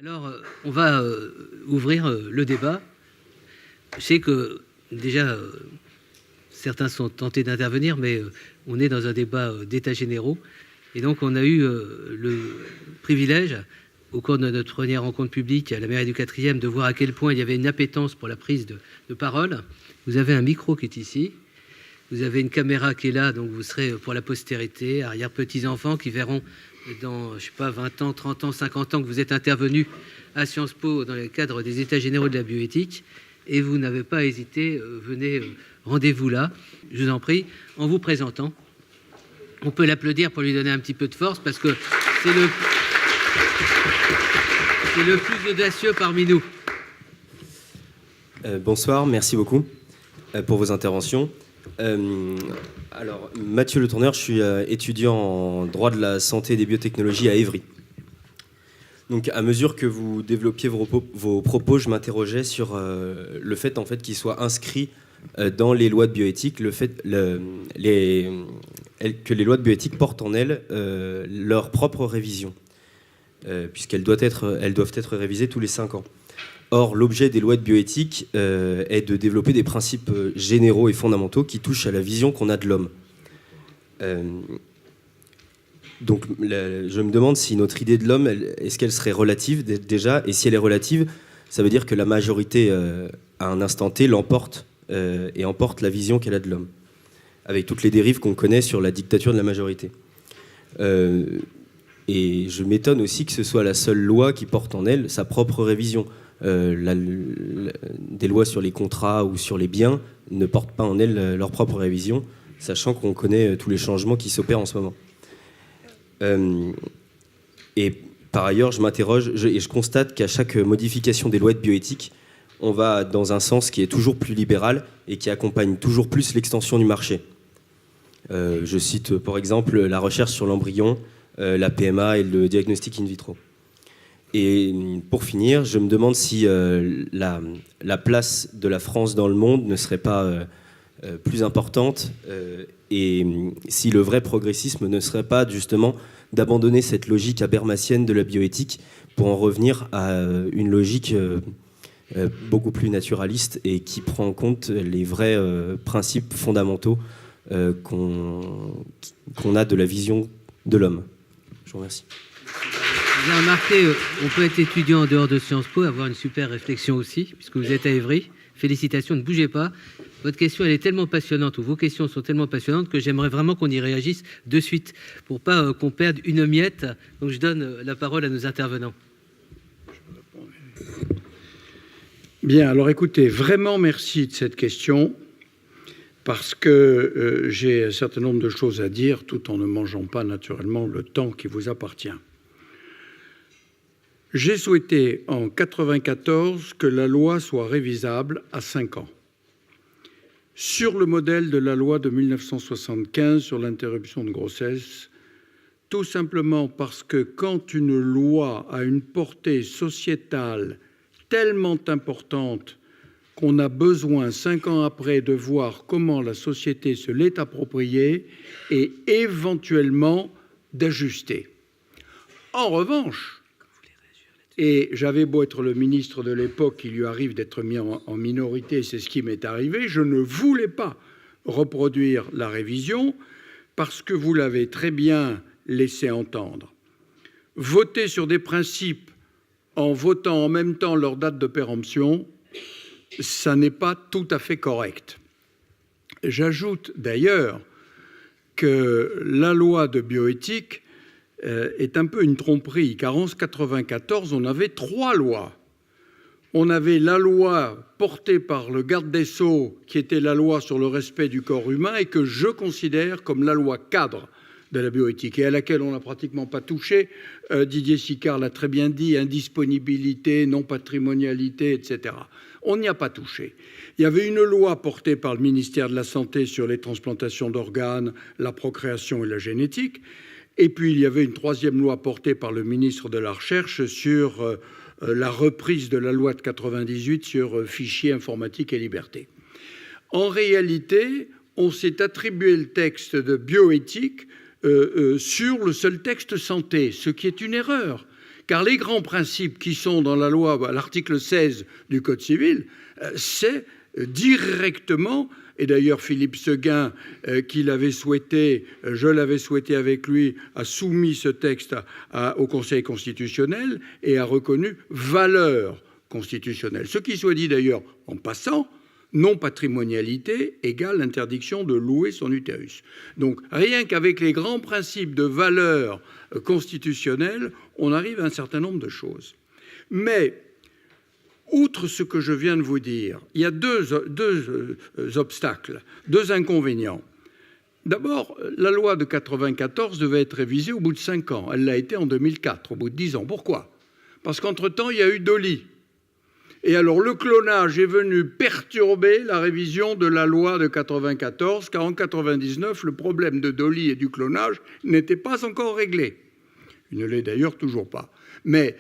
Alors, on va ouvrir le débat. Je sais que déjà, certains sont tentés d'intervenir, mais on est dans un débat d'états généraux. Et donc, on a eu le privilège, au cours de notre première rencontre publique à la mairie du 4e, de voir à quel point il y avait une appétence pour la prise de parole. Vous avez un micro qui est ici. Vous avez une caméra qui est là, donc vous serez pour la postérité, arrière-petits-enfants qui verront dans, je sais pas, 20 ans, 30 ans, 50 ans que vous êtes intervenu à Sciences Po dans le cadre des États généraux de la bioéthique. Et vous n'avez pas hésité, venez, rendez-vous là, je vous en prie, en vous présentant. On peut l'applaudir pour lui donner un petit peu de force parce que c'est le plus audacieux parmi nous. Bonsoir, merci beaucoup pour vos interventions. Alors, Mathieu Le Tourneur, je suis étudiant en droit de la santé et des biotechnologies à Évry. Donc, à mesure que vous développiez vos propos, je m'interrogeais sur le fait, en fait, qu'ils soient inscrits dans les lois de bioéthique, que les lois de bioéthique portent en elles leur propre révision, puisqu'elles doivent être révisées tous les 5 ans. Or, l'objet des lois de bioéthique est de développer des principes généraux et fondamentaux qui touchent à la vision qu'on a de l'homme. Donc, je me demande si notre idée de l'homme, est-ce qu'elle serait relative déjà? Et si elle est relative, ça veut dire que la majorité, à un instant T, l'emporte et emporte la vision qu'elle a de l'homme, avec toutes les dérives qu'on connaît sur la dictature de la majorité. Et je m'étonne aussi que ce soit la seule loi qui porte en elle sa propre révision. Des lois sur les contrats ou sur les biens ne portent pas en elles leur propre révision, sachant qu'on connaît tous les changements qui s'opèrent en ce moment. Et par ailleurs, je m'interroge et je constate qu'à chaque modification des lois de bioéthique, on va dans un sens qui est toujours plus libéral et qui accompagne toujours plus l'extension du marché. Je cite par exemple la recherche sur l'embryon, la PMA et le diagnostic in vitro. Et pour finir, je me demande si la place de la France dans le monde ne serait pas plus importante et si le vrai progressisme ne serait pas justement d'abandonner cette logique habermasienne de la bioéthique pour en revenir à une logique beaucoup plus naturaliste et qui prend en compte les vrais principes fondamentaux qu'on a de la vision de l'homme. Je vous remercie. Vous avez remarqué, on peut être étudiant en dehors de Sciences Po, avoir une super réflexion aussi, puisque vous êtes à Évry. Félicitations, ne bougez pas. Votre question, elle est tellement passionnante, ou vos questions sont tellement passionnantes que j'aimerais vraiment qu'on y réagisse de suite, pour pas qu'on perde une miette. Donc je donne la parole à nos intervenants. Bien, alors écoutez, vraiment merci de cette question, parce que j'ai un certain nombre de choses à dire, tout en ne mangeant pas naturellement le temps qui vous appartient. J'ai souhaité en 1994 que la loi soit révisable à 5 ans, sur le modèle de la loi de 1975 sur l'interruption de grossesse, tout simplement parce que quand une loi a une portée sociétale tellement importante qu'on a besoin 5 ans après de voir comment la société se l'est appropriée et éventuellement d'ajuster. En revanche, et j'avais beau être le ministre de l'époque, il lui arrive d'être mis en minorité, c'est ce qui m'est arrivé, je ne voulais pas reproduire la révision parce que vous l'avez très bien laissé entendre. Voter sur des principes en votant en même temps leur date de péremption, ça n'est pas tout à fait correct. J'ajoute d'ailleurs que la loi de bioéthique est un peu une tromperie, car en 1994, on avait 3 lois. On avait la loi portée par le garde des Sceaux, qui était la loi sur le respect du corps humain, et que je considère comme la loi cadre de la bioéthique, et à laquelle on n'a pratiquement pas touché. Didier Sicard l'a très bien dit, indisponibilité, non-patrimonialité, etc. On n'y a pas touché. Il y avait une loi portée par le ministère de la Santé sur les transplantations d'organes, la procréation et la génétique. Et puis, il y avait une 3e loi portée par le ministre de la Recherche sur la reprise de la loi de 98 sur fichiers informatiques et liberté. En réalité, on s'est attribué le texte de bioéthique sur le seul texte santé, ce qui est une erreur, Car les grands principes qui sont dans la loi, l'article 16 du Code civil, c'est directement, et d'ailleurs Philippe Séguin, qui l'avait souhaité, je l'avais souhaité avec lui, a soumis ce texte au Conseil constitutionnel et a reconnu valeur constitutionnelle. Ce qui soit dit d'ailleurs en passant, non-patrimonialité égale interdiction de louer son utérus. Donc rien qu'avec les grands principes de valeur constitutionnelle, on arrive à un certain nombre de choses. Mais outre ce que je viens de vous dire, il y a deux obstacles, deux inconvénients. D'abord, la loi de 1994 devait être révisée au bout de 5 ans. Elle l'a été en 2004, au bout de 10 ans. Pourquoi ? Parce qu'entre-temps, il y a eu Dolly. Et alors, le clonage est venu perturber la révision de la loi de 1994, car en 1999, le problème de Dolly et du clonage n'était pas encore réglé. Il ne l'est d'ailleurs toujours pas. Mais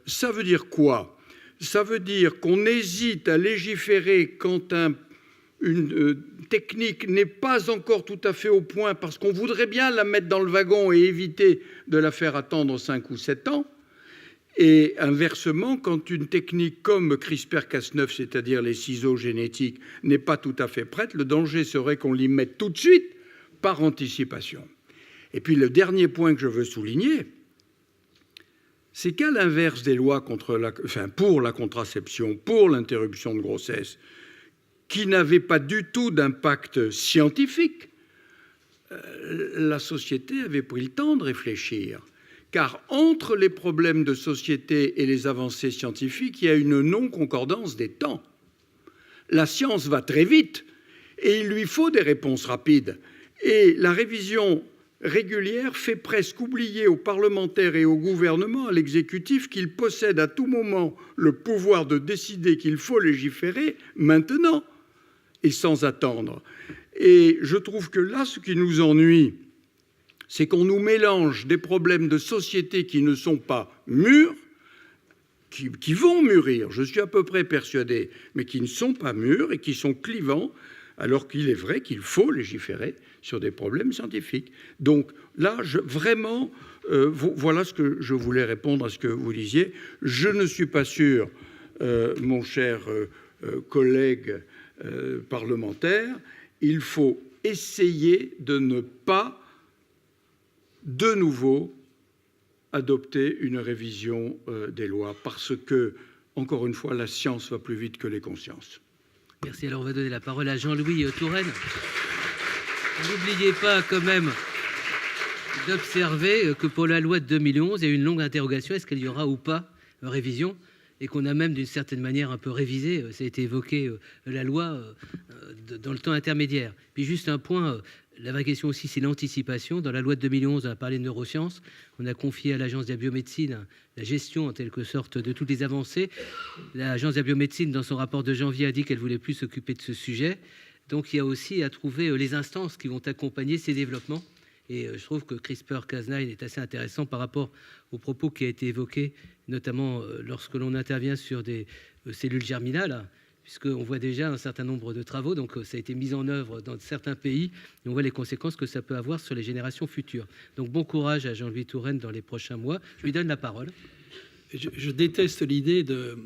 ça veut dire quoi ? Ça veut dire qu'on hésite à légiférer quand une technique n'est pas encore tout à fait au point, parce qu'on voudrait bien la mettre dans le wagon et éviter de la faire attendre 5 ou 7 ans. Et inversement, quand une technique comme CRISPR-Cas9, c'est-à-dire les ciseaux génétiques, n'est pas tout à fait prête, le danger serait qu'on l'y mette tout de suite par anticipation. Et puis le dernier point que je veux souligner, c'est qu'à l'inverse des lois pour la contraception, pour l'interruption de grossesse, qui n'avaient pas du tout d'impact scientifique, la société avait pris le temps de réfléchir. Car entre les problèmes de société et les avancées scientifiques, il y a une non-concordance des temps. La science va très vite et il lui faut des réponses rapides. Et la révision régulière fait presque oublier aux parlementaires et au gouvernement, à l'exécutif, qu'ils possèdent à tout moment le pouvoir de décider qu'il faut légiférer maintenant et sans attendre. Et je trouve que là, ce qui nous ennuie, c'est qu'on nous mélange des problèmes de société qui ne sont pas mûrs, qui vont mûrir, je suis à peu près persuadé, mais qui ne sont pas mûrs et qui sont clivants, alors qu'il est vrai qu'il faut légiférer sur des problèmes scientifiques. Donc là, vraiment, voilà ce que je voulais répondre à ce que vous disiez. Je ne suis pas sûr, mon cher collègue parlementaire, il faut essayer de ne pas de nouveau adopter une révision des lois, parce que, encore une fois, la science va plus vite que les consciences. Merci. Alors, on va donner la parole à Jean-Louis Touraine. N'oubliez pas quand même d'observer que pour la loi de 2011, il y a eu une longue interrogation, est-ce qu'il y aura ou pas révision, et qu'on a même d'une certaine manière un peu révisé, ça a été évoqué, la loi dans le temps intermédiaire. Puis juste un point, la vraie question aussi, c'est l'anticipation. Dans la loi de 2011, on a parlé de neurosciences, on a confié à l'Agence de la biomédecine la gestion en quelque sorte de toutes les avancées. L'Agence de la biomédecine, dans son rapport de janvier, a dit qu'elle ne voulait plus s'occuper de ce sujet. Donc il y a aussi à trouver les instances qui vont accompagner ces développements. Et je trouve que CRISPR-Cas9 est assez intéressant par rapport aux propos qui a été évoqués, notamment lorsque l'on intervient sur des cellules germinales, puisqu'on voit déjà un certain nombre de travaux, donc ça a été mis en œuvre dans certains pays, et on voit les conséquences que ça peut avoir sur les générations futures. Donc bon courage à Jean-Louis Touraine dans les prochains mois. Je lui donne la parole. Je déteste l'idée de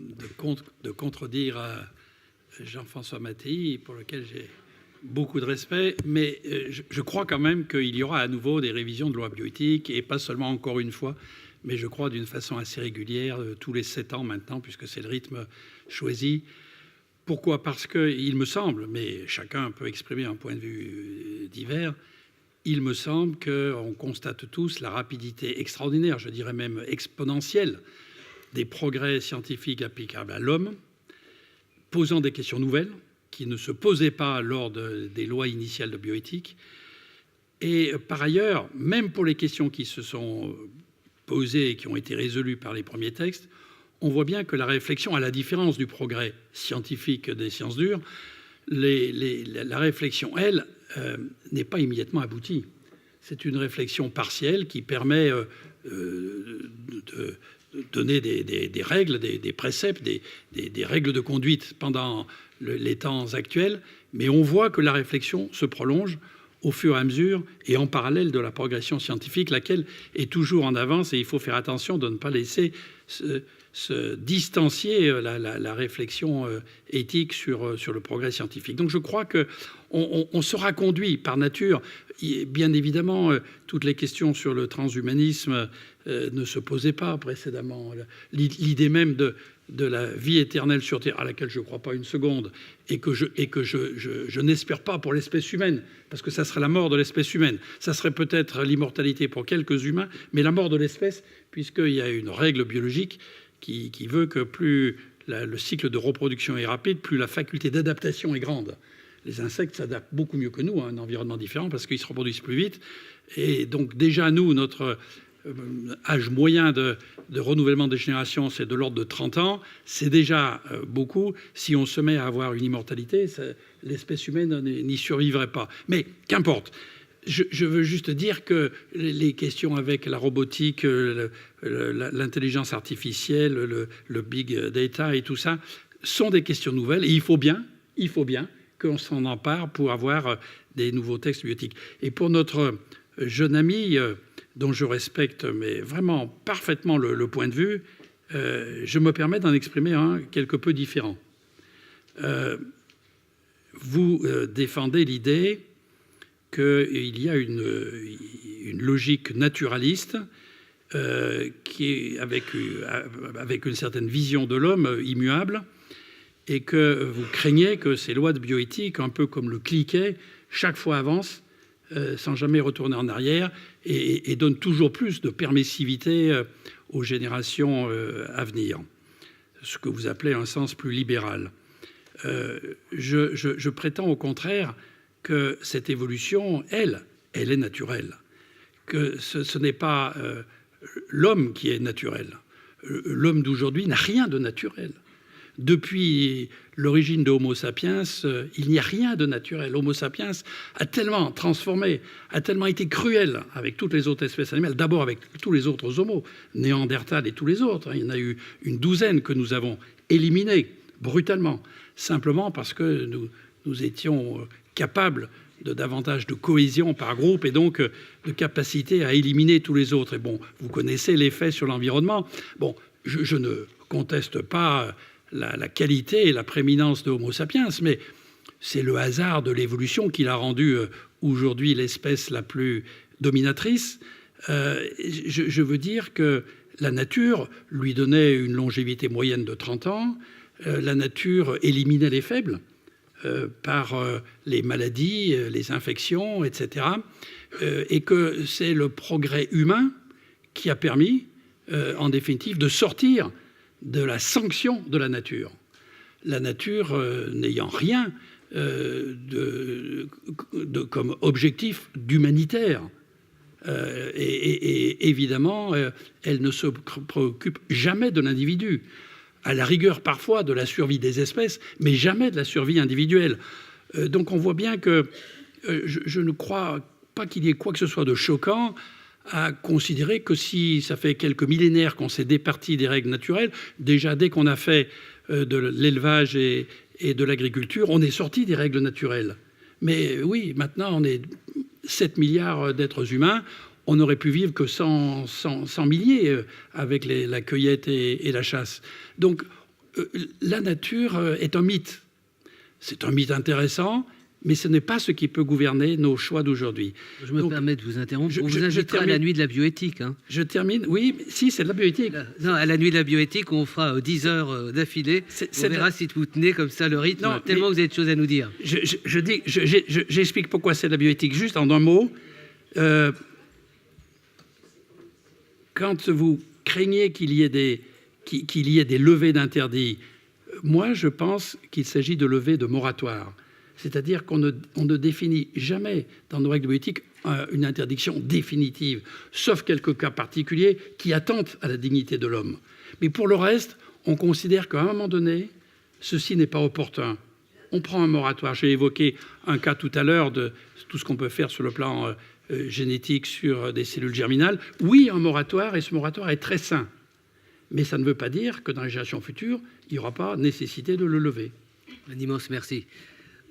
contredire Jean-François Mattei, pour lequel j'ai beaucoup de respect, mais je crois quand même qu'il y aura à nouveau des révisions de loi bioéthique, et pas seulement encore une fois, mais je crois d'une façon assez régulière, tous les 7 ans maintenant, puisque c'est le rythme choisi. Pourquoi ? Parce qu'il me semble, mais chacun peut exprimer un point de vue divers, il me semble qu'on constate tous la rapidité extraordinaire, je dirais même exponentielle, des progrès scientifiques applicables à l'homme, posant des questions nouvelles qui ne se posaient pas lors des lois initiales de bioéthique. Et par ailleurs, même pour les questions qui se sont posées et qui ont été résolues par les premiers textes, on voit bien que la réflexion, à la différence du progrès scientifique des sciences dures, la réflexion, elle, n'est pas immédiatement aboutie. C'est une réflexion partielle qui permet de donner des règles, des préceptes, des règles de conduite pendant les temps actuels, mais on voit que la réflexion se prolonge au fur et à mesure et en parallèle de la progression scientifique, laquelle est toujours en avance, et il faut faire attention de ne pas laisser se distancier la réflexion éthique sur le progrès scientifique. Donc je crois qu'on sera conduit par nature. Bien évidemment, toutes les questions sur le transhumanisme ne se posaient pas précédemment. L'idée même de la vie éternelle sur Terre, à laquelle je ne crois pas une seconde, et que je n'espère pas pour l'espèce humaine, parce que ça serait la mort de l'espèce humaine. Ça serait peut-être l'immortalité pour quelques humains, mais la mort de l'espèce, puisqu'il y a une règle biologique qui veut que plus le cycle de reproduction est rapide, plus la faculté d'adaptation est grande. Les insectes s'adaptent beaucoup mieux que nous à un environnement différent parce qu'ils se reproduisent plus vite. Et donc déjà, nous, notre âge moyen de renouvellement des générations, c'est de l'ordre de 30 ans. C'est déjà beaucoup. Si on se met à avoir une immortalité, l'espèce humaine n'y survivrait pas. Mais qu'importe. Je veux juste dire que les questions avec la robotique, l'intelligence artificielle, le big data et tout ça sont des questions nouvelles. Et il faut bien qu'on s'en empare pour avoir des nouveaux textes bioéthiques. Et pour notre jeune ami, dont je respecte mais vraiment parfaitement le point de vue, je me permets d'en exprimer un quelque peu différent. Vous défendez l'idée qu'il y a une logique naturaliste qui est avec une certaine vision de l'homme immuable, et que vous craignez que ces lois de bioéthique, un peu comme le cliquet, chaque fois avancent sans jamais retourner en arrière et donnent toujours plus de permissivité aux générations à venir, ce que vous appelez un sens plus libéral. Je prétends au contraire que cette évolution, elle est naturelle, que ce n'est pas l'homme qui est naturel. L'homme d'aujourd'hui n'a rien de naturel. Depuis l'origine de Homo sapiens, il n'y a rien de naturel. Homo sapiens a tellement transformé, a tellement été cruel avec toutes les autres espèces animales, d'abord avec tous les autres homos, Néandertal et tous les autres. Il y en a eu une douzaine que nous avons éliminés brutalement, simplement parce que nous étions capables de davantage de cohésion par groupe et donc de capacité à éliminer tous les autres. Et bon, vous connaissez l'effet sur l'environnement. Bon, je ne conteste pas la qualité et la prééminence de Homo sapiens, mais c'est le hasard de l'évolution qui l'a rendu aujourd'hui l'espèce la plus dominatrice. Je veux dire que la nature lui donnait une longévité moyenne de 30 ans, la nature éliminait les faibles par les maladies, les infections, etc. Et que c'est le progrès humain qui a permis, en définitive, de sortir de la sanction de la nature. La nature n'ayant rien comme objectif d'humanitaire. Et évidemment, elle ne se préoccupe jamais de l'individu. À la rigueur parfois de la survie des espèces, mais jamais de la survie individuelle. Donc on voit bien que je ne crois pas qu'il y ait quoi que ce soit de choquant à considérer que si ça fait quelques millénaires qu'on s'est départi des règles naturelles, déjà dès qu'on a fait de l'élevage et de l'agriculture, on est sorti des règles naturelles. Mais oui, maintenant on est 7 milliards d'êtres humains, on aurait pu vivre que 100 milliers avec la cueillette et la chasse. Donc la nature est un mythe. C'est un mythe intéressant, mais ce n'est pas ce qui peut gouverner nos choix d'aujourd'hui. Je me permets de vous interrompre. On vous invitera à la nuit de la bioéthique. Hein. Je termine. Oui, si, c'est de la bioéthique. Non, à la nuit de la bioéthique, on fera 10 heures d'affilée. On verra si vous tenez comme ça le rythme, non, tellement vous avez de choses à nous dire. J'explique pourquoi c'est de la bioéthique. Juste en un mot. Quand vous craignez qu'il y ait des levées d'interdits, moi, je pense qu'il s'agit de levées de moratoire. C'est-à-dire qu'on ne définit jamais dans nos règles de bioéthique une interdiction définitive, sauf quelques cas particuliers qui attentent à la dignité de l'homme. Mais pour le reste, on considère qu'à un moment donné, ceci n'est pas opportun. On prend un moratoire. J'ai évoqué un cas tout à l'heure de tout ce qu'on peut faire sur le plan génétique sur des cellules germinales. Oui, un moratoire, et ce moratoire est très sain. Mais ça ne veut pas dire que dans les générations futures, il n'y aura pas nécessité de le lever. Un immense merci.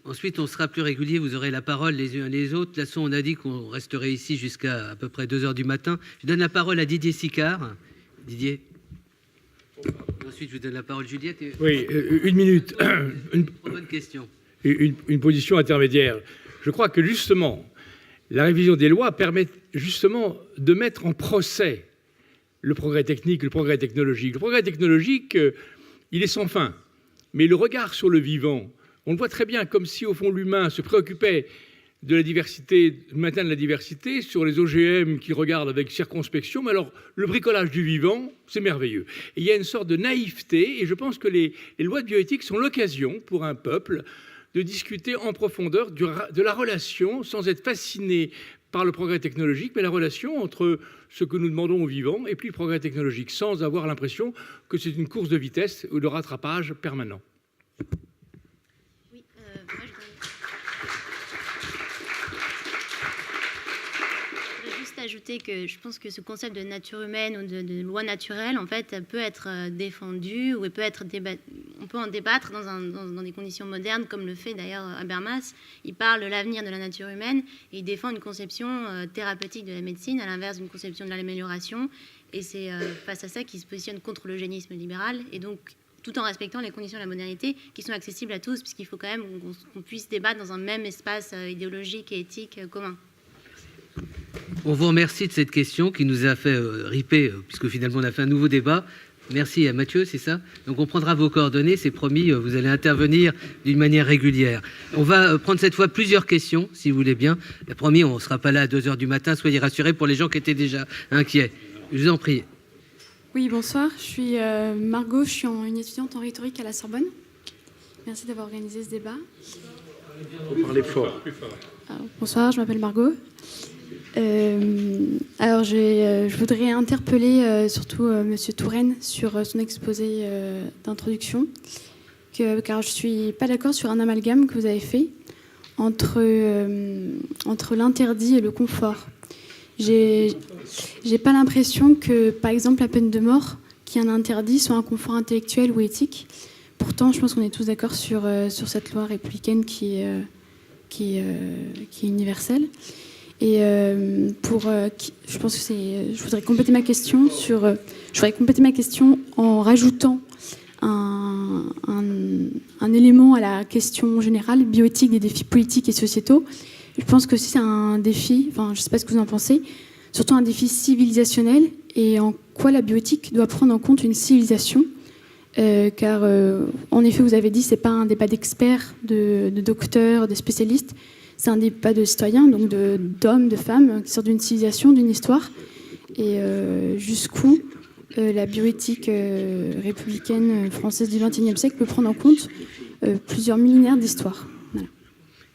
Ensuite, on sera plus régulier, vous aurez la parole les uns les autres. De toute façon, on a dit qu'on resterait ici jusqu'à à peu près 2 heures du matin. Je donne la parole à Didier Sicard. Didier. Ensuite, je vous donne la parole, Juliette. Oui, 1 minute. Bonne question. Une position intermédiaire. Je crois que justement, la révision des lois permet justement de mettre en procès le progrès technique, le progrès technologique. Le progrès technologique, il est sans fin. Mais le regard sur le vivant, on le voit très bien, comme si au fond l'humain se préoccupait de la diversité, du maintien de la diversité, sur les OGM qui regardent avec circonspection. Mais alors, le bricolage du vivant, c'est merveilleux. Et il y a une sorte de naïveté, et je pense que les lois de bioéthique sont l'occasion pour un peuple de discuter en profondeur de la relation, sans être fasciné par le progrès technologique, mais la relation entre ce que nous demandons aux vivants et puis le progrès technologique, sans avoir l'impression que c'est une course de vitesse ou de rattrapage permanent. Oui, moi je voudrais juste ajouter que je pense que ce concept de nature humaine ou de loi naturelle, en fait, peut être défendu ou peut être on peut en débattre dans des conditions modernes, comme le fait d'ailleurs Habermas. Il parle de l'avenir de la nature humaine et il défend une conception thérapeutique de la médecine, à l'inverse d'une conception de l'amélioration. Et c'est face à ça qu'il se positionne contre l'eugénisme libéral, et donc tout en respectant les conditions de la modernité qui sont accessibles à tous, puisqu'il faut quand même qu'on puisse débattre dans un même espace idéologique et éthique commun. On vous remercie de cette question qui nous a fait riper, puisque finalement on a fait un nouveau débat. Merci à Mathieu, c'est ça? Donc on prendra vos coordonnées, c'est promis, vous allez intervenir d'une manière régulière. On va prendre cette fois plusieurs questions, si vous voulez bien. Promis, on ne sera pas là à 2 heures du matin, soyez rassurés pour les gens qui étaient déjà inquiets. Je vous en prie. Oui, bonsoir, je suis Margot, je suis une étudiante en rhétorique à la Sorbonne. Merci d'avoir organisé ce débat. Il faut parler fort. Alors, bonsoir, je m'appelle Margot. Alors, je voudrais interpeller surtout Monsieur Touraine sur son exposé d'introduction, car je ne suis pas d'accord sur un amalgame que vous avez fait entre l'interdit et le confort. J'ai pas l'impression que, par exemple, la peine de mort, qui est un interdit, soit un confort intellectuel ou éthique. Pourtant, je pense qu'on est tous d'accord sur cette loi républicaine qui est universelle. Et je pense que je voudrais compléter ma question en rajoutant un élément à la question générale, bioéthique des défis politiques et sociétaux. Je pense que c'est un défi, je ne sais pas ce que vous en pensez, surtout un défi civilisationnel, et en quoi la bioéthique doit prendre en compte une civilisation. Car, en effet, vous avez dit, ce n'est pas un débat d'experts, de docteurs, de spécialistes, c'est un débat de citoyens, donc d'hommes, de femmes, qui sortent d'une civilisation, d'une histoire. Et jusqu'où la bioéthique républicaine française du XXIe siècle peut prendre en compte plusieurs millénaires d'histoire. Voilà.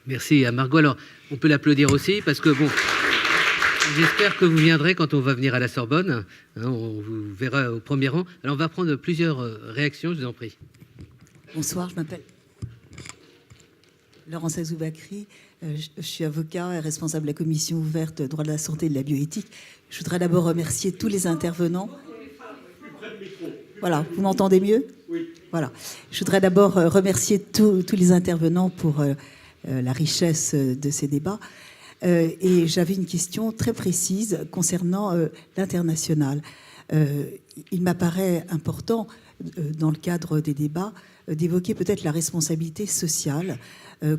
Merci à Margot. Alors, on peut l'applaudir aussi, parce que, bon, j'espère que vous viendrez quand on va venir à la Sorbonne. On vous verra au premier rang. Alors, on va prendre plusieurs réactions, je vous en prie. Bonsoir, je m'appelle Laurence Azoubakri. Je suis avocat et responsable de la commission ouverte droit de la santé et de la bioéthique. Je voudrais d'abord remercier tous les intervenants. Voilà, vous m'entendez mieux? Oui. Voilà. Je voudrais d'abord remercier tous les intervenants pour la richesse de ces débats. Et j'avais une question très précise concernant l'international. Il m'apparaît important, dans le cadre des débats, d'évoquer peut-être la responsabilité sociale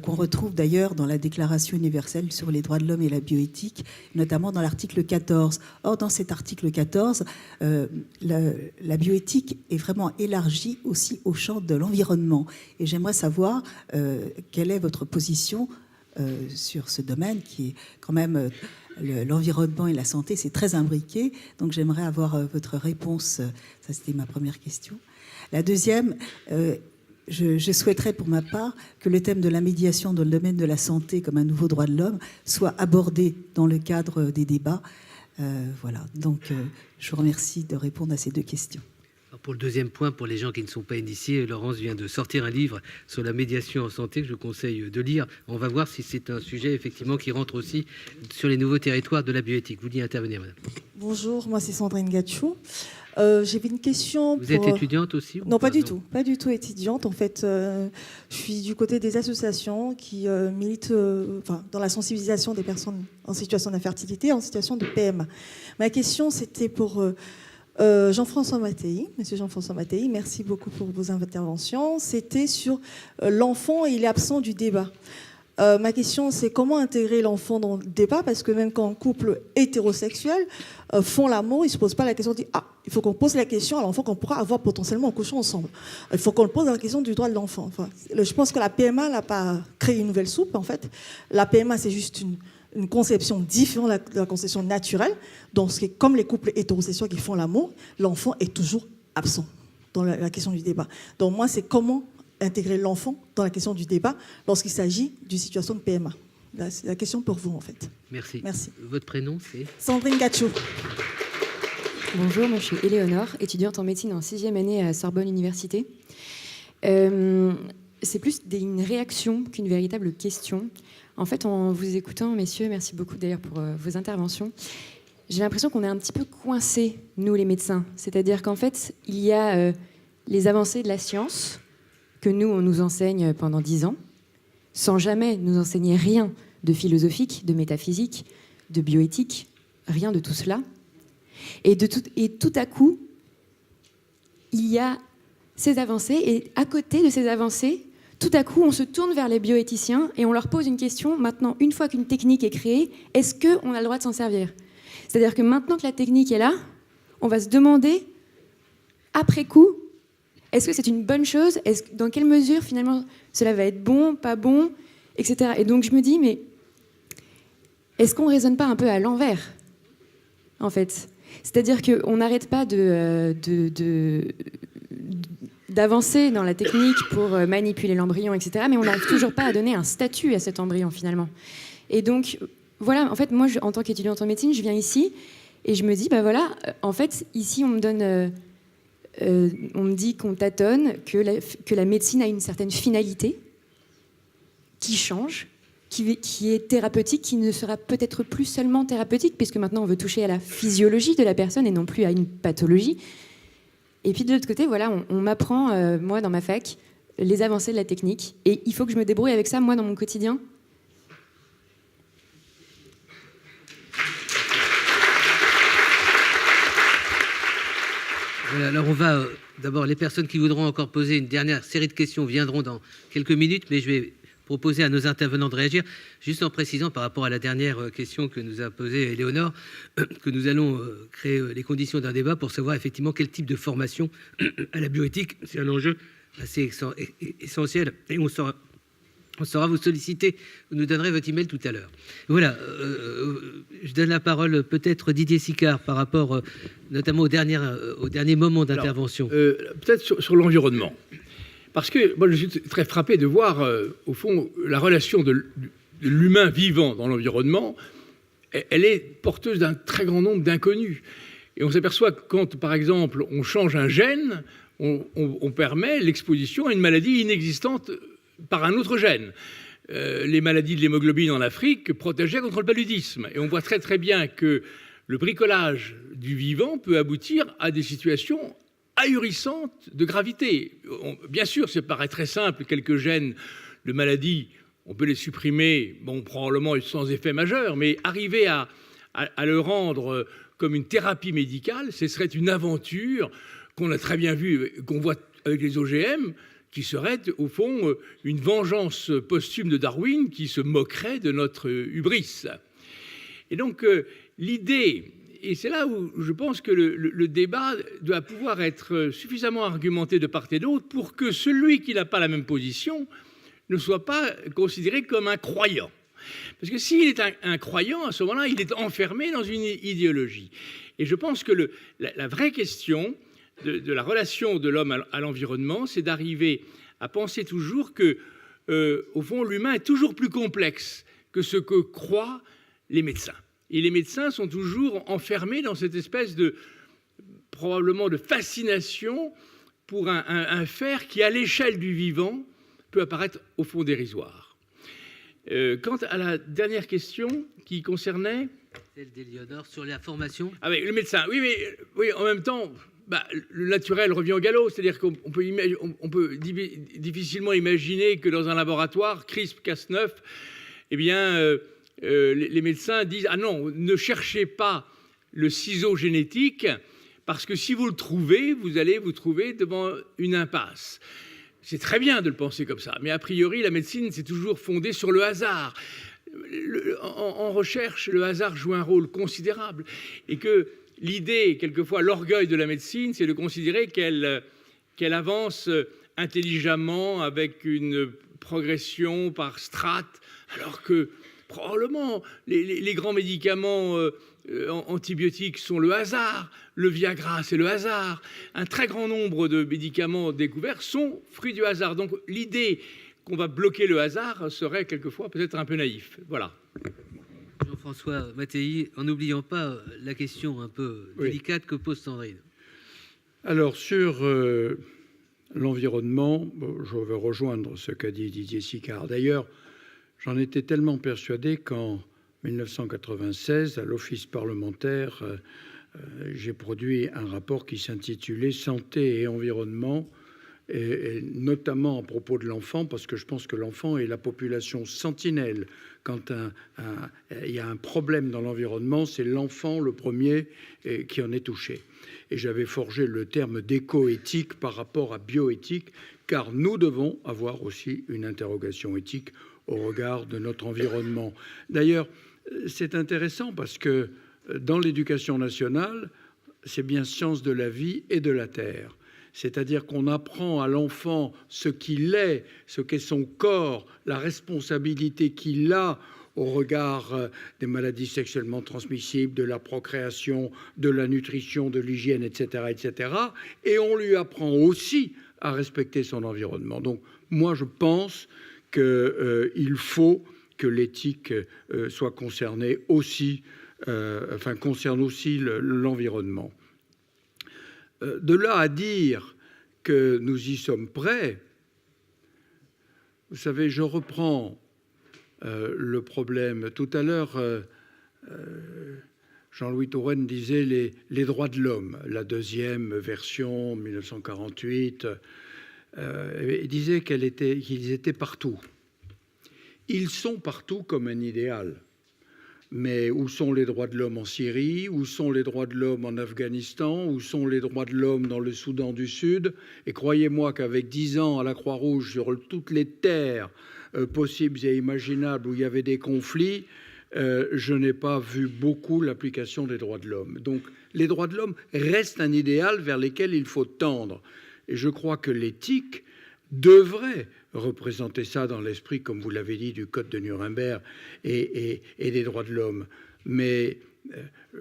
qu'on retrouve d'ailleurs dans la Déclaration universelle sur les droits de l'homme et la bioéthique, notamment dans l'article 14. Or, dans cet article 14, la bioéthique est vraiment élargie aussi au champ de l'environnement. Et j'aimerais savoir quelle est votre position sur ce domaine qui est quand même... L'environnement et la santé, c'est très imbriqué. Donc, j'aimerais avoir votre réponse. Ça, c'était ma première question. La deuxième, je souhaiterais pour ma part que le thème de la médiation dans le domaine de la santé comme un nouveau droit de l'homme soit abordé dans le cadre des débats. Voilà. Donc, je vous remercie de répondre à ces deux questions. Alors pour le deuxième point, pour les gens qui ne sont pas initiés, Laurence vient de sortir un livre sur la médiation en santé que je vous conseille de lire. On va voir si c'est un sujet effectivement qui rentre aussi sur les nouveaux territoires de la bioéthique. Vous vouliez intervenir, madame? Bonjour, moi c'est Sandrine Gatchou. J'avais une question. Vous êtes étudiante aussi ou Non, pas du tout. Pas du tout étudiante. En fait, je suis du côté des associations qui militent dans la sensibilisation des personnes en situation d'infertilité, en situation de PMA. Ma question, c'était pour Jean-François Mattei. Monsieur Jean-François Mattei, merci beaucoup pour vos interventions. C'était sur l'enfant, il est absent du débat. Ma question, c'est comment intégrer l'enfant dans le débat, parce que même quand un couple hétérosexuel font l'amour, ils ne se posent pas la question de dire « Ah, il faut qu'on pose la question à l'enfant qu'on pourra avoir potentiellement en couchant ensemble. » Il faut qu'on pose la question du droit de l'enfant. Enfin, je pense que la PMA n'a pas créé une nouvelle soupe, en fait. La PMA, c'est juste une conception différente de la conception naturelle. Donc, comme les couples hétérosexuels qui font l'amour, l'enfant est toujours absent dans la question du débat. Donc, moi, c'est comment intégrer l'enfant dans la question du débat lorsqu'il s'agit d'une situation de PMA. C'est la question pour vous, en fait. Merci. Merci. Votre prénom, c'est Sandrine Gaccio. Bonjour, moi je suis Éléonore, étudiante en médecine en 6e année à Sorbonne Université. C'est plus une réaction qu'une véritable question. En fait, en vous écoutant, messieurs, merci beaucoup d'ailleurs pour vos interventions, j'ai l'impression qu'on est un petit peu coincés, nous les médecins. C'est-à-dire qu'en fait, il y a les avancées de la science, que nous, on nous enseigne pendant 10 ans, sans jamais nous enseigner rien de philosophique, de métaphysique, de bioéthique, rien de tout cela. Et tout à coup, il y a ces avancées, et à côté de ces avancées, tout à coup, on se tourne vers les bioéthiciens et on leur pose une question. Maintenant, une fois qu'une technique est créée, est-ce qu'on a le droit de s'en servir ? C'est-à-dire que maintenant que la technique est là, on va se demander, après coup, est-ce que c'est une bonne chose ? Dans quelle mesure, finalement, cela va être bon, pas bon, etc. Et donc, je me dis, mais est-ce qu'on ne raisonne pas un peu à l'envers, en fait ? C'est-à-dire qu'on n'arrête pas d'avancer dans la technique pour manipuler l'embryon, etc. Mais on n'arrive toujours pas à donner un statut à cet embryon, finalement. Et donc, voilà, en fait, moi, en tant qu'étudiante en médecine, je viens ici et je me dis, bah voilà, en fait, ici, on me donne... on me dit qu'on tâtonne, que la médecine a une certaine finalité qui change, qui est thérapeutique, qui ne sera peut-être plus seulement thérapeutique, puisque maintenant on veut toucher à la physiologie de la personne et non plus à une pathologie. Et puis de l'autre côté, voilà, on m'apprend, moi dans ma fac, les avancées de la technique, et il faut que je me débrouille avec ça, moi, dans mon quotidien. Voilà, alors on va d'abord, les personnes qui voudront encore poser une dernière série de questions viendront dans quelques minutes, mais je vais proposer à nos intervenants de réagir, juste en précisant par rapport à la dernière question que nous a posée Éléonore, que nous allons créer les conditions d'un débat pour savoir effectivement quel type de formation à la bioéthique. C'est un enjeu assez essentiel, et on saura vous solliciter. Vous nous donnerez votre email tout à l'heure. Voilà, je donne la parole peut-être Didier Sicard par rapport notamment au dernier moment d'intervention. Peut-être sur l'environnement. Parce que moi, je suis très frappé de voir, au fond, la relation de l'humain vivant dans l'environnement. Elle est porteuse d'un très grand nombre d'inconnus. Et on s'aperçoit que quand, par exemple, on change un gène, on permet l'exposition à une maladie inexistante par un autre gène. Les maladies de l'hémoglobine en Afrique protégeaient contre le paludisme. Et on voit très très bien que le bricolage du vivant peut aboutir à des situations ahurissantes de gravité. Bien sûr, ça paraît très simple, quelques gènes de maladies, on peut les supprimer, bon, probablement sans effet majeur, mais arriver à le rendre comme une thérapie médicale, ce serait une aventure qu'on a très bien vue, qu'on voit avec les OGM, qui serait, au fond, une vengeance posthume de Darwin qui se moquerait de notre hubris. Et donc, l'idée, et c'est là où je pense que le débat doit pouvoir être suffisamment argumenté de part et d'autre pour que celui qui n'a pas la même position ne soit pas considéré comme un croyant. Parce que s'il est un croyant, à ce moment-là, il est enfermé dans une idéologie. Et je pense que la vraie question de la relation de l'homme à l'environnement, c'est d'arriver à penser toujours que, au fond, l'humain est toujours plus complexe que ce que croient les médecins. Et les médecins sont toujours enfermés dans cette espèce probablement de fascination pour un faire qui, à l'échelle du vivant, peut apparaître au fond dérisoire. Quant à la dernière question qui concernait... Celle d'Éléonore sur la formation. Ah oui, le médecin. Oui, mais oui, en même temps, le naturel revient au galop. C'est-à-dire qu'on peut difficilement imaginer que dans un laboratoire, CRISPR-Cas9, eh bien, les médecins disent « Ah non, ne cherchez pas le ciseau génétique, parce que si vous le trouvez, vous allez vous trouver devant une impasse. » C'est très bien de le penser comme ça, mais a priori, la médecine, c'est toujours fondé sur le hasard. En recherche, le hasard joue un rôle considérable. Et que l'idée, quelquefois, l'orgueil de la médecine, c'est de considérer qu'elle avance intelligemment avec une progression par strates, alors que probablement les grands médicaments antibiotiques sont le hasard, le Viagra c'est le hasard, un très grand nombre de médicaments découverts sont fruits du hasard. Donc l'idée qu'on va bloquer le hasard serait quelquefois peut-être un peu naïf. Voilà. Jean-François Mattei, en n'oubliant pas la question un peu délicate que pose Sandrine. Alors sur l'environnement, je vais rejoindre ce qu'a dit Didier Sicard. D'ailleurs, j'en étais tellement persuadé qu'en 1996, à l'Office parlementaire, j'ai produit un rapport qui s'intitulait « Santé et environnement », et notamment à propos de l'enfant, parce que je pense que l'enfant est la population sentinelle. Quand il y a un problème dans l'environnement, c'est l'enfant le premier qui en est touché. Et j'avais forgé le terme d'éco-éthique par rapport à bioéthique, car nous devons avoir aussi une interrogation éthique au regard de notre environnement. D'ailleurs, c'est intéressant parce que dans l'éducation nationale, c'est bien science de la vie et de la terre. C'est-à-dire qu'on apprend à l'enfant ce qu'il est, ce qu'est son corps, la responsabilité qu'il a au regard des maladies sexuellement transmissibles, de la procréation, de la nutrition, de l'hygiène, etc., etc. Et on lui apprend aussi à respecter son environnement. Donc, moi, je pense qu'il faut que l'éthique soit concernée aussi, concerne aussi l'environnement. De là à dire que nous y sommes prêts, vous savez, je reprends le problème. Tout à l'heure, Jean-Louis Touraine disait les droits de l'homme, la deuxième version, 1948, il disait qu'ils étaient partout. Ils sont partout comme un idéal. Mais où sont les droits de l'homme en Syrie? Où sont les droits de l'homme en Afghanistan? Où sont les droits de l'homme dans le Soudan du Sud? Et croyez-moi qu'avec 10 ans à la Croix-Rouge sur toutes les terres possibles et imaginables où il y avait des conflits, je n'ai pas vu beaucoup l'application des droits de l'homme. Donc les droits de l'homme restent un idéal vers lequel il faut tendre. Et je crois que l'éthique devrait représenter ça dans l'esprit, comme vous l'avez dit, du Code de Nuremberg et des droits de l'homme. Mais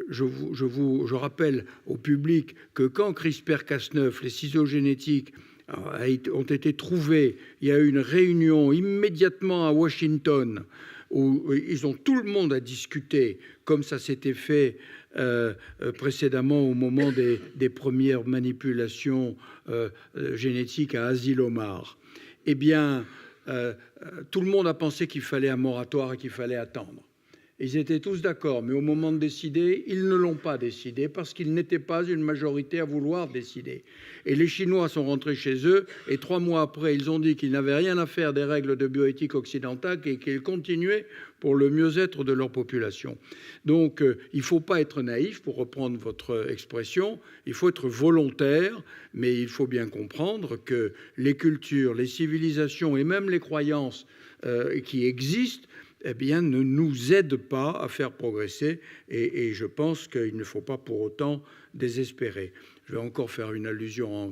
je rappelle au public que quand CRISPR-Cas9, les ciseaux génétiques, ont été trouvés, il y a eu une réunion immédiatement à Washington où tout le monde a discuté, comme ça s'était fait précédemment au moment des premières manipulations génétiques à Asilomar. Eh bien, tout le monde a pensé qu'il fallait un moratoire et qu'il fallait attendre. Ils étaient tous d'accord, mais au moment de décider, ils ne l'ont pas décidé parce qu'ils n'étaient pas une majorité à vouloir décider. Et les Chinois sont rentrés chez eux et 3 mois après, ils ont dit qu'ils n'avaient rien à faire des règles de bioéthique occidentale et qu'ils continuaient pour le mieux-être de leur population. Donc, il ne faut pas être naïf, pour reprendre votre expression, il faut être volontaire, mais il faut bien comprendre que les cultures, les civilisations et même les croyances qui existent, eh bien, ne nous aide pas à faire progresser et je pense qu'il ne faut pas pour autant désespérer. Je vais encore faire une allusion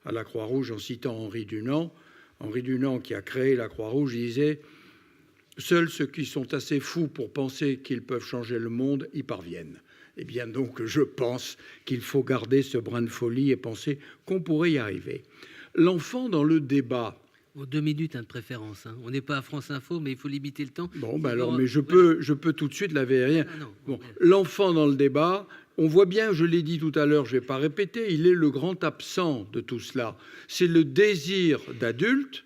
à la Croix-Rouge en citant Henri Dunant. Henri Dunant, qui a créé la Croix-Rouge, disait « Seuls ceux qui sont assez fous pour penser qu'ils peuvent changer le monde y parviennent ». Eh bien, donc, je pense qu'il faut garder ce brin de folie et penser qu'on pourrait y arriver. L'enfant dans le débat... 2 minutes de préférence. On n'est pas à France Info, mais il faut limiter le temps. Bon, ben alors, mais je peux tout de suite laver rien. Bon, l'enfant dans le débat, on voit bien, je l'ai dit tout à l'heure, je ne vais pas répéter, il est le grand absent de tout cela. C'est le désir d'adulte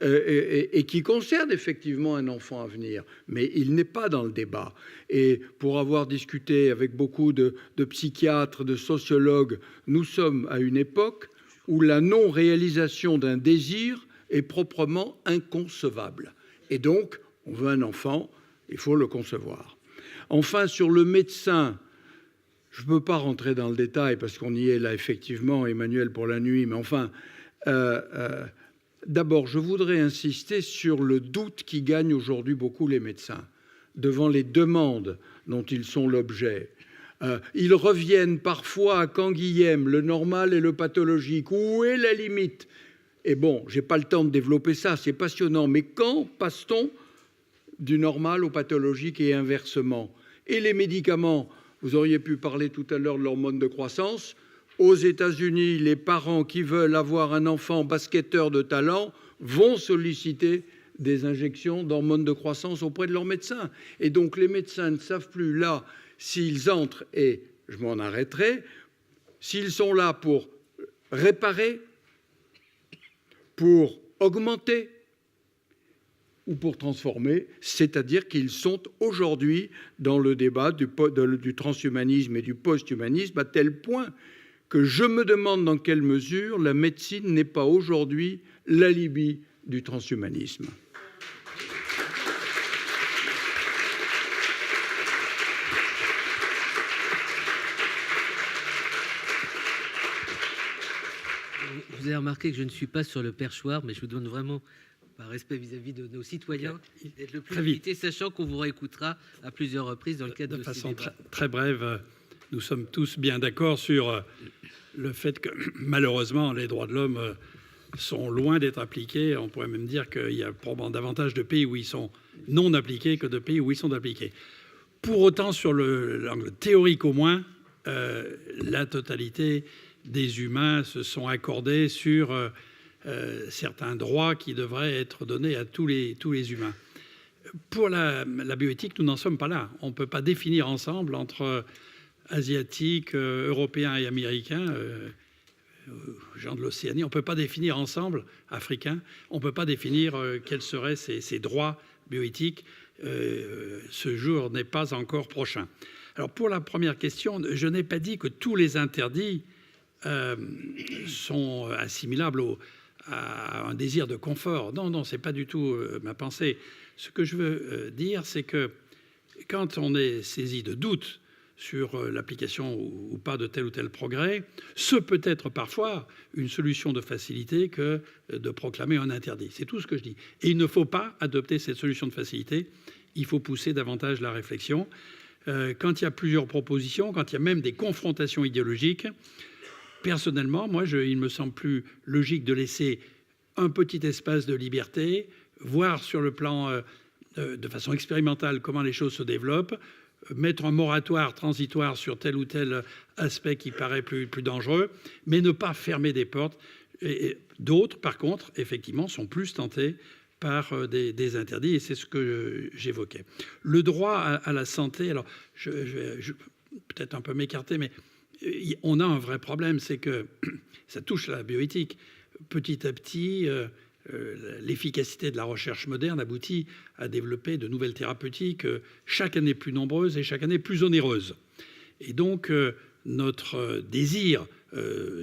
et qui concerne effectivement un enfant à venir, mais il n'est pas dans le débat. Et pour avoir discuté avec beaucoup de psychiatres, de sociologues, nous sommes à une époque où la non-réalisation d'un désir est proprement inconcevable. Et donc, on veut un enfant, il faut le concevoir. Enfin, sur le médecin, je ne peux pas rentrer dans le détail parce qu'on y est là effectivement, Emmanuel pour la nuit, mais enfin, d'abord, je voudrais insister sur le doute qui gagne aujourd'hui beaucoup les médecins devant les demandes dont ils sont l'objet. Ils reviennent parfois à Canguilhem, le normal et le pathologique. Où est la limite? Et bon, je n'ai pas le temps de développer ça, c'est passionnant, mais quand passe-t-on du normal au pathologique et inversement? Et les médicaments, vous auriez pu parler tout à l'heure de l'hormone de croissance. Aux États-Unis, les parents qui veulent avoir un enfant basketteur de talent vont solliciter des injections d'hormones de croissance auprès de leur médecin. Et donc les médecins ne savent plus là s'ils entrent, et je m'en arrêterai, s'ils sont là pour réparer, pour augmenter ou pour transformer, c'est-à-dire qu'ils sont aujourd'hui dans le débat du transhumanisme et du post-humanisme à tel point que je me demande dans quelle mesure la médecine n'est pas aujourd'hui l'alibi du transhumanisme. Vous avez remarqué que je ne suis pas sur le perchoir, mais je vous donne vraiment, par respect vis-à-vis de nos citoyens, d'être le plus limité, sachant qu'on vous réécoutera à plusieurs reprises dans le cadre de ces façon débats. très brève, nous sommes tous bien d'accord sur le fait que malheureusement les droits de l'homme sont loin d'être appliqués. On pourrait même dire qu'il y a probablement davantage de pays où ils sont non appliqués que de pays où ils sont appliqués. Pour autant, sur l'angle théorique au moins, la totalité des humains se sont accordés sur certains droits qui devraient être donnés à tous les humains. Pour la bioéthique, nous n'en sommes pas là. On ne peut pas définir ensemble entre asiatiques, européens et américains, gens de l'Océanie, on ne peut pas définir ensemble, africains, on ne peut pas définir quels seraient ces droits bioéthiques. Ce jour n'est pas encore prochain. Alors pour la première question, je n'ai pas dit que tous les interdits sont assimilables à un désir de confort. Non, ce n'est pas du tout ma pensée. Ce que je veux dire, c'est que quand on est saisi de doutes sur l'application ou pas de tel ou tel progrès, ce peut être parfois une solution de facilité que de proclamer un interdit. C'est tout ce que je dis. Et il ne faut pas adopter cette solution de facilité. Il faut pousser davantage la réflexion. Quand il y a plusieurs propositions, quand il y a même des confrontations idéologiques, personnellement, moi, il me semble plus logique de laisser un petit espace de liberté, voir sur le plan de façon expérimentale comment les choses se développent, mettre un moratoire transitoire sur tel ou tel aspect qui paraît plus dangereux, mais ne pas fermer des portes. Et d'autres, par contre, effectivement, sont plus tentés par des interdits, et c'est ce que j'évoquais. Le droit à la santé, alors je vais peut-être un peu m'écarter, mais on a un vrai problème, c'est que ça touche à la bioéthique. Petit à petit, l'efficacité de la recherche moderne aboutit à développer de nouvelles thérapeutiques chaque année plus nombreuses et chaque année plus onéreuses. Et donc, notre désir,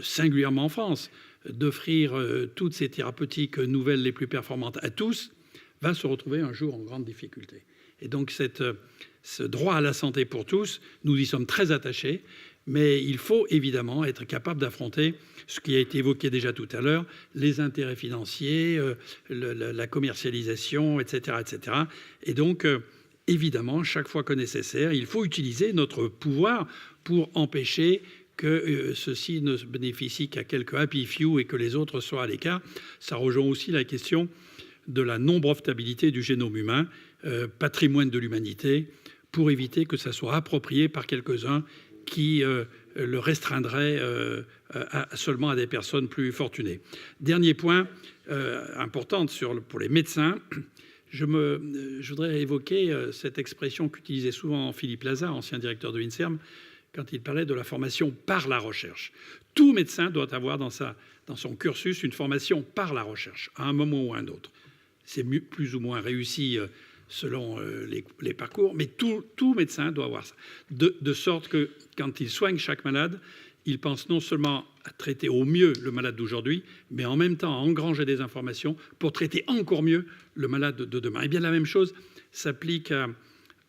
singulièrement en France, d'offrir toutes ces thérapeutiques nouvelles les plus performantes à tous, va se retrouver un jour en grande difficulté. Et donc, ce droit à la santé pour tous, nous y sommes très attachés, mais il faut évidemment être capable d'affronter ce qui a été évoqué déjà tout à l'heure, les intérêts financiers, la commercialisation, etc., etc. Et donc, évidemment, chaque fois que nécessaire, il faut utiliser notre pouvoir pour empêcher que ceci ne bénéficie qu'à quelques happy few et que les autres soient à l'écart. Ça rejoint aussi la question de la non-brevetabilité du génome humain, patrimoine de l'humanité, pour éviter que ça soit approprié par quelques-uns qui le restreindrait seulement à des personnes plus fortunées. Dernier point important pour les médecins, je voudrais évoquer cette expression qu'utilisait souvent Philippe Lazare, ancien directeur de l'INSERM, quand il parlait de la formation par la recherche. Tout médecin doit avoir dans dans son cursus une formation par la recherche, à un moment ou à un autre. C'est plus ou moins réussi selon les parcours, mais tout médecin doit avoir ça. De sorte que quand il soigne chaque malade, il pense non seulement à traiter au mieux le malade d'aujourd'hui, mais en même temps à engranger des informations pour traiter encore mieux le malade de demain. Et bien la même chose s'applique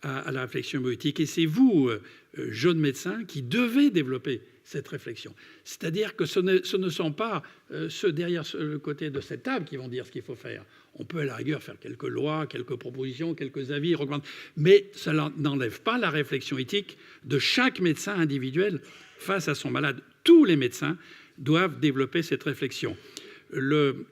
à la réflexion bioéthique. Et c'est vous, jeunes médecins, qui devez développer cette réflexion. C'est-à-dire que ce ne sont pas ceux derrière le côté de cette table qui vont dire ce qu'il faut faire. On peut à la rigueur faire quelques lois, quelques propositions, quelques avis, recommandations, mais ça n'enlève pas la réflexion éthique de chaque médecin individuel face à son malade. Tous les médecins doivent développer cette réflexion. Le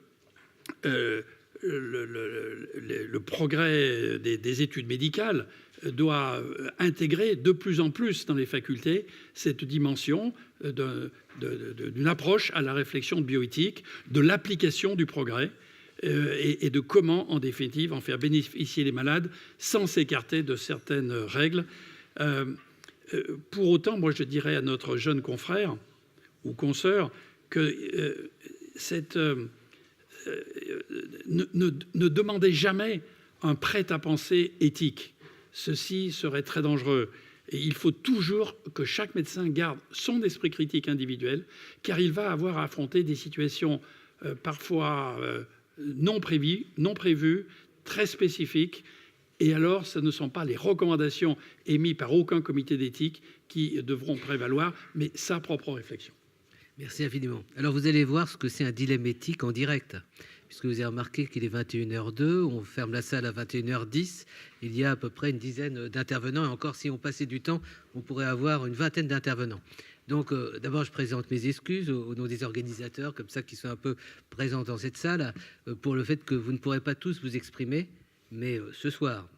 progrès des études médicales doit intégrer de plus en plus dans les facultés cette dimension d'une approche à la réflexion bioéthique, de l'application du progrès et de comment, en définitive, en faire bénéficier les malades sans s'écarter de certaines règles. Pour autant, moi, je dirais à notre jeune confrère ou consoeur que ne demandez jamais un prêt-à-penser éthique. Ceci serait très dangereux. Et il faut toujours que chaque médecin garde son esprit critique individuel, car il va avoir à affronter des situations parfois non prévues, très spécifiques. Et alors, ce ne sont pas les recommandations émises par aucun comité d'éthique qui devront prévaloir, mais sa propre réflexion. Merci infiniment. Alors, vous allez voir ce que c'est un dilemme éthique en direct, puisque vous avez remarqué qu'il est 21h02, on ferme la salle à 21h10, il y a à peu près une dizaine d'intervenants, et encore, si on passait du temps, on pourrait avoir une vingtaine d'intervenants. Donc, d'abord, je présente mes excuses au nom des organisateurs, comme ça, qui sont un peu présents dans cette salle, pour le fait que vous ne pourrez pas tous vous exprimer. Mais ce soir,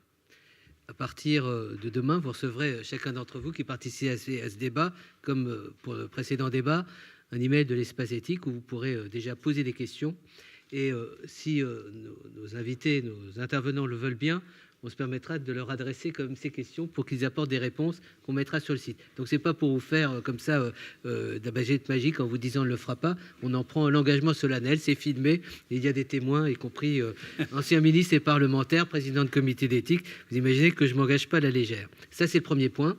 à partir de demain, vous recevrez chacun d'entre vous qui participe à ce débat, comme pour le précédent débat, un email de l'espace éthique où vous pourrez déjà poser des questions. Et si nos invités, nos intervenants le veulent bien, on se permettra de leur adresser comme ces questions pour qu'ils apportent des réponses qu'on mettra sur le site. Donc c'est pas pour vous faire comme ça de la baguette magique en vous disant on ne le fera pas. On en prend un engagement solennel, c'est filmé, et il y a des témoins, y compris anciens ministres et parlementaires, présidents de comité d'éthique. Vous imaginez que je ne m'engage pas à la légère. Ça, c'est le premier point.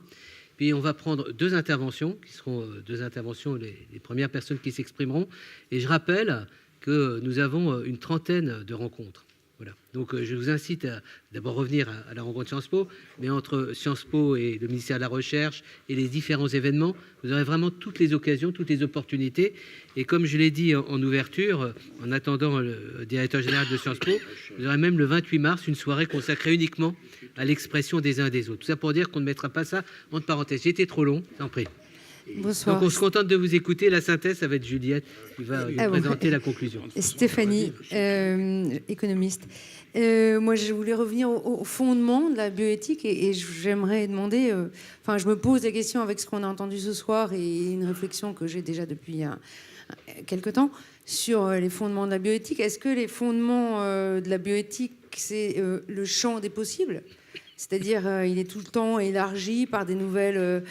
Puis on va prendre deux interventions, qui seront deux interventions, les premières personnes qui s'exprimeront. Et je rappelle que nous avons une trentaine de rencontres. Voilà. Donc je vous incite à d'abord revenir à la rencontre Sciences Po, mais entre Sciences Po et le ministère de la Recherche et les différents événements, vous aurez vraiment toutes les occasions, toutes les opportunités. Et comme je l'ai dit en ouverture, en attendant le directeur général de Sciences Po, vous aurez même le 28 mars une soirée consacrée uniquement à l'expression des uns et des autres. Tout ça pour dire qu'on ne mettra pas ça entre parenthèses. J'ai été trop long, j'en prie. Bonsoir. Donc on se contente de vous écouter. La synthèse, ça va être Juliette qui va présenter la conclusion. Stéphanie, économiste. Moi, je voulais revenir au fondement de la bioéthique et j'aimerais demander, enfin, je me pose la question avec ce qu'on a entendu ce soir et une réflexion que j'ai déjà depuis quelque temps sur les fondements de la bioéthique. Est-ce que les fondements de la bioéthique, c'est le champ des possibles? C'est-à-dire, il est tout le temps élargi par des nouvelles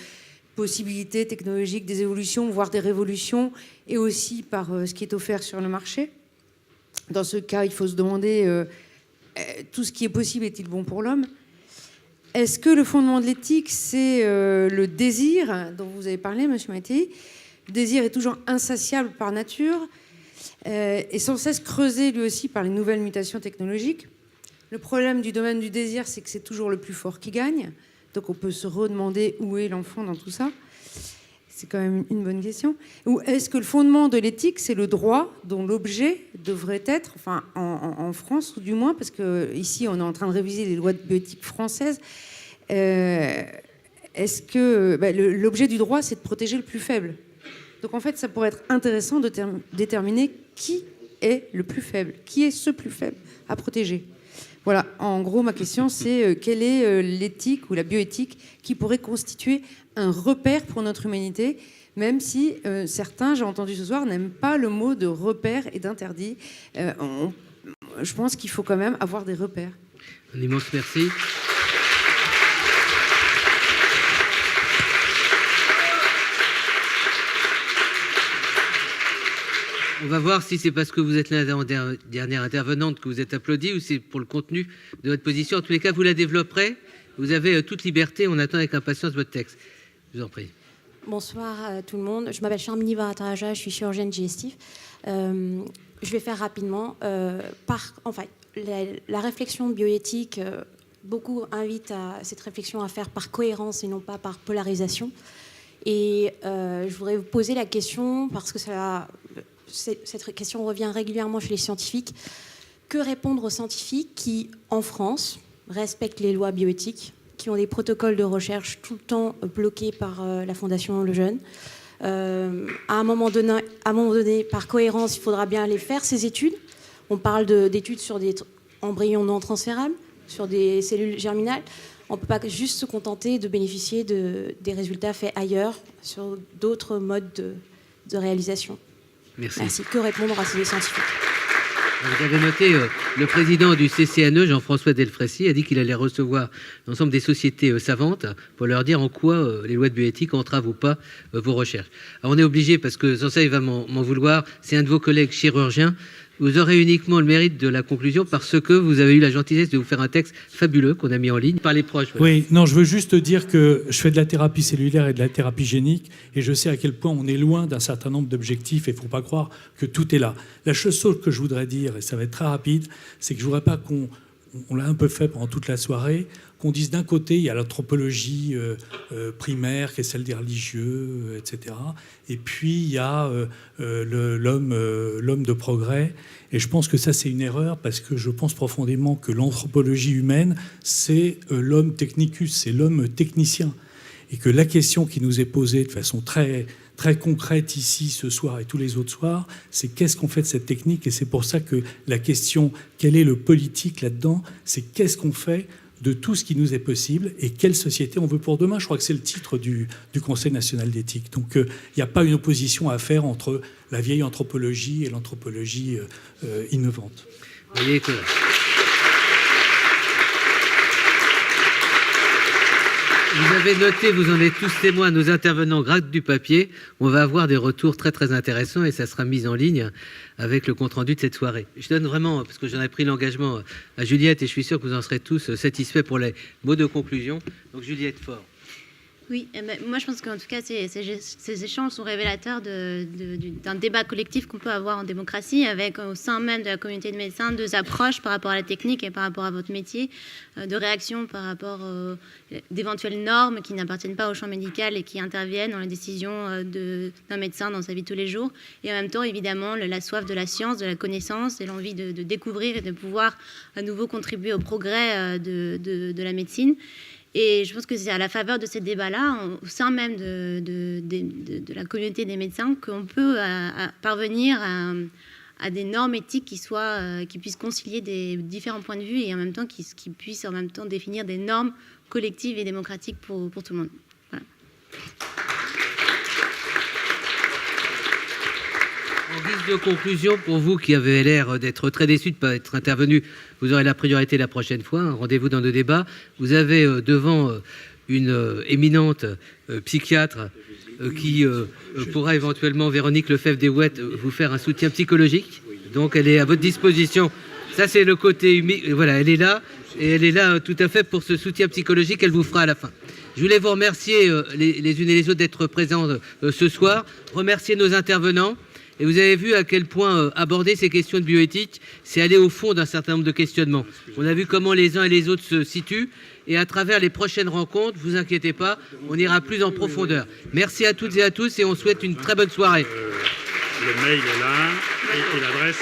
possibilités technologiques, des évolutions, voire des révolutions, et aussi par ce qui est offert sur le marché. Dans ce cas, il faut se demander, tout ce qui est possible est-il bon pour l'homme? Est-ce que le fondement de l'éthique, c'est le désir dont vous avez parlé, monsieur Mattei? Le désir est toujours insatiable par nature et sans cesse creusé lui aussi par les nouvelles mutations technologiques. Le problème du domaine du désir, c'est que c'est toujours le plus fort qui gagne. Donc on peut se redemander où est l'enfant dans tout ça. C'est quand même une bonne question. Ou est-ce que le fondement de l'éthique, c'est le droit dont l'objet devrait être, enfin en France ou du moins, parce qu'ici on est en train de réviser les lois de bioéthique françaises, est-ce que l'objet du droit, c'est de protéger le plus faible? Donc en fait, ça pourrait être intéressant de déterminer qui est le plus faible, qui est ce plus faible à protéger. Voilà, en gros, ma question, c'est quelle est l'éthique ou la bioéthique qui pourrait constituer un repère pour notre humanité, même si certains, j'ai entendu ce soir, n'aiment pas le mot de repère et d'interdit. Je pense qu'il faut quand même avoir des repères. Un immense merci. On va voir si c'est parce que vous êtes la dernière intervenante que vous êtes applaudie ou c'est pour le contenu de votre position. En tous les cas, vous la développerez. Vous avez toute liberté. On attend avec impatience votre texte. Je vous en prie. Bonsoir à tout le monde. Je m'appelle Charmini Varataraja, je suis chirurgienne digestive. Je vais faire rapidement. La réflexion bioéthique, beaucoup invitent à cette réflexion à faire par cohérence et non pas par polarisation. Et je voudrais vous poser la question, parce que cette question revient régulièrement chez les scientifiques. Que répondre aux scientifiques qui, en France, respectent les lois bioéthiques, qui ont des protocoles de recherche tout le temps bloqués par la Fondation Le Jeune. À un moment donné, par cohérence, il faudra bien aller faire ces études. On parle d'études sur des embryons non transférables, sur des cellules germinales. On ne peut pas juste se contenter de bénéficier des résultats faits ailleurs, sur d'autres modes de réalisation. Merci. Que répondre à ces scientifiques? Vous avez noté, le président du CCNE, Jean-François Delfraissy, a dit qu'il allait recevoir l'ensemble des sociétés savantes pour leur dire en quoi les lois de bioéthique entravent ou pas vos recherches. Alors on est obligé, parce que sans ça il va m'en vouloir, c'est un de vos collègues chirurgiens. Vous aurez uniquement le mérite de la conclusion parce que vous avez eu la gentillesse de vous faire un texte fabuleux qu'on a mis en ligne par les proches. Oui, non, je veux juste dire que je fais de la thérapie cellulaire et de la thérapie génique et je sais à quel point on est loin d'un certain nombre d'objectifs et il ne faut pas croire que tout est là. La chose que je voudrais dire, et ça va être très rapide, c'est que je ne voudrais pas on l'a un peu fait pendant toute la soirée, qu'on dise d'un côté, il y a l'anthropologie primaire, qui est celle des religieux, etc. Et puis, il y a l'homme de progrès. Et je pense que ça, c'est une erreur, parce que je pense profondément que l'anthropologie humaine, c'est l'homme technicus, c'est l'homme technicien. Et que la question qui nous est posée de façon très, très concrète ici, ce soir et tous les autres soirs, c'est qu'est-ce qu'on fait de cette technique? Et c'est pour ça que la question, quel est le politique là-dedans, c'est qu'est-ce qu'on fait de tout ce qui nous est possible et quelle société on veut pour demain. Je crois que c'est le titre du Conseil national d'éthique. Donc il n'y a pas une opposition à faire entre la vieille anthropologie et l'anthropologie innovante. Vous voyez que... Vous avez noté, vous en êtes tous témoins, nos intervenants grattent du papier. On va avoir des retours très très intéressants et ça sera mis en ligne avec le compte-rendu de cette soirée. Je donne vraiment, parce que j'en ai pris l'engagement à Juliette et je suis sûr que vous en serez tous satisfaits pour les mots de conclusion. Donc Juliette Faure. Oui, moi je pense qu'en tout cas ces échanges sont révélateurs d'un débat collectif qu'on peut avoir en démocratie avec au sein même de la communauté de médecins deux approches par rapport à la technique et par rapport à votre métier, de réactions par rapport d'éventuelles normes qui n'appartiennent pas au champ médical et qui interviennent dans les décisions d'un médecin dans sa vie de tous les jours, et en même temps évidemment la soif de la science, de la connaissance et l'envie de découvrir et de pouvoir à nouveau contribuer au progrès de la médecine. Et je pense que c'est à la faveur de ces débats-là, au sein même de la communauté des médecins, qu'on peut parvenir à des normes éthiques qui puissent concilier des différents points de vue et en même temps qui puissent en même temps définir des normes collectives et démocratiques pour tout le monde. Voilà. En guise de conclusion, pour vous qui avez l'air d'être très déçus de ne pas être intervenu, vous aurez la priorité la prochaine fois. Un rendez-vous dans nos débats. Vous avez devant une éminente psychiatre qui pourra éventuellement, Véronique Lefebvre-Desouettes, vous faire un soutien psychologique. Donc elle est à votre disposition. Ça, c'est le côté humide. Voilà, elle est là. Et elle est là tout à fait pour ce soutien psychologique qu'elle vous fera à la fin. Je voulais vous remercier les unes et les autres d'être présents ce soir. Remercier nos intervenants. Et vous avez vu à quel point aborder ces questions de bioéthique, c'est aller au fond d'un certain nombre de questionnements. On a vu comment les uns et les autres se situent. Et à travers les prochaines rencontres, vous inquiétez pas, on ira plus en profondeur. Merci à toutes et à tous et on souhaite une très bonne soirée. Le mail est là et l'adresse.